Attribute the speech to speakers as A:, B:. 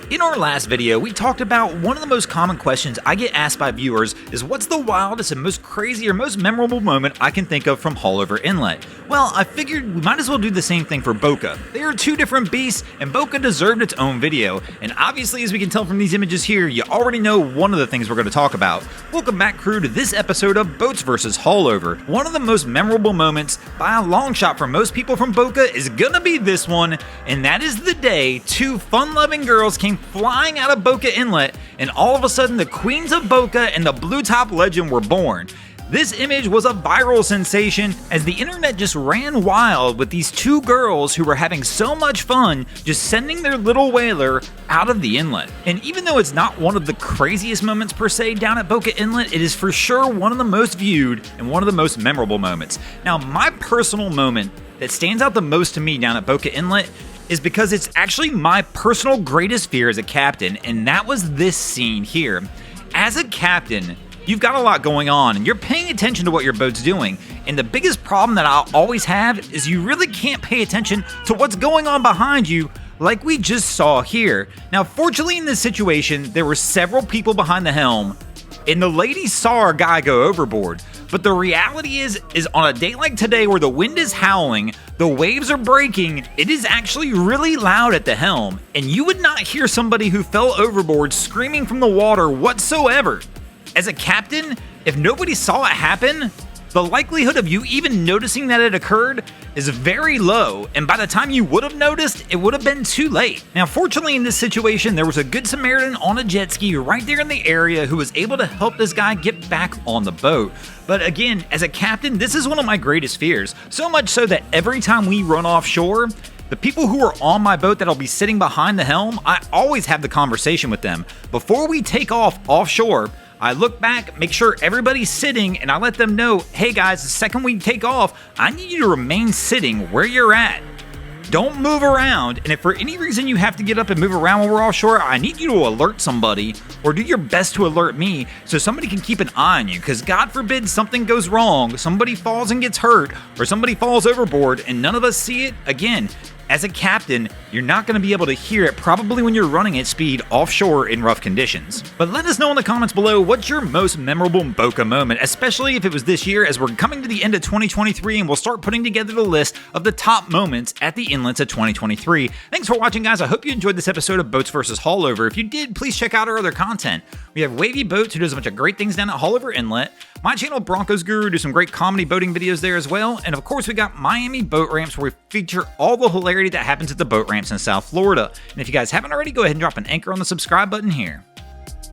A: In our last video, we talked about one of the most common questions I get asked by viewers is what's the wildest and most crazy or most memorable moment I can think of from Haulover Inlet? Well, I figured we might as well do the same thing for Boca. They are two different beasts, and Boca deserved its own video, and obviously as we can tell from these images here, you already know one of the things we're going to talk about. Welcome back, crew, to this episode of Boats vs. Haulover. One of the most memorable moments, by a long shot for most people from Boca, is gonna be this one, and that is the day two fun-loving girls came flying out of Boca Inlet, and all of a sudden the Queens of Boca and the Blue Top Legend were born. This image was a viral sensation as the internet just ran wild with these two girls who were having so much fun just sending their little whaler out of the inlet. And even though it's not one of the craziest moments per se down at Boca Inlet, it is for sure one of the most viewed and one of the most memorable moments. Now, my personal moment that stands out the most to me down at Boca Inlet is because it's actually my personal greatest fear as a captain, and that was this scene here. As a captain, you've got a lot going on, and you're paying attention to what your boat's doing, and the biggest problem that I'll always have is you really can't pay attention to what's going on behind you like we just saw here. Now, fortunately in this situation, there were several people behind the helm, and the ladies saw our guy go overboard. But the reality is on a day like today where the wind is howling, the waves are breaking, it is actually really loud at the helm, and you would not hear somebody who fell overboard screaming from the water whatsoever. As a captain, if nobody saw it happen, the likelihood of you even noticing that it occurred is very low, and by the time you would have noticed, it would have been too late. Now, fortunately in this situation, there was a good Samaritan on a jet ski right there in the area who was able to help this guy get back on the boat. But again, as a captain, this is one of my greatest fears, so much so that every time we run offshore, the people who are on my boat that'll be sitting behind the helm, I always have the conversation with them. Before we take off offshore, I look back, make sure everybody's sitting, and I let them know, hey guys, the second we take off, I need you to remain sitting where you're at. Don't move around, and if for any reason you have to get up and move around when we're offshore, I need you to alert somebody, or do your best to alert me so somebody can keep an eye on you, because God forbid something goes wrong, somebody falls and gets hurt, or somebody falls overboard and none of us see it. Again, as a captain, you're not going to be able to hear it probably when you're running at speed offshore in rough conditions. But let us know in the comments below what's your most memorable Boca moment, especially if it was this year, as we're coming to the end of 2023 and we'll start putting together the list of the top moments at the inlets of 2023. Thanks for watching, guys. I hope you enjoyed this episode of Boats vs. Haulover. If you did, please check out our other content. We have Wavy Boats, who does a bunch of great things down at Haulover Inlet. My channel, Broncos Guru, do some great comedy boating videos there as well. And of course, we got Miami Boat Ramps, where we feature all the hilarity that happens at the boat ramps in South Florida. And if you guys haven't already, go ahead and drop an anchor on the subscribe button here.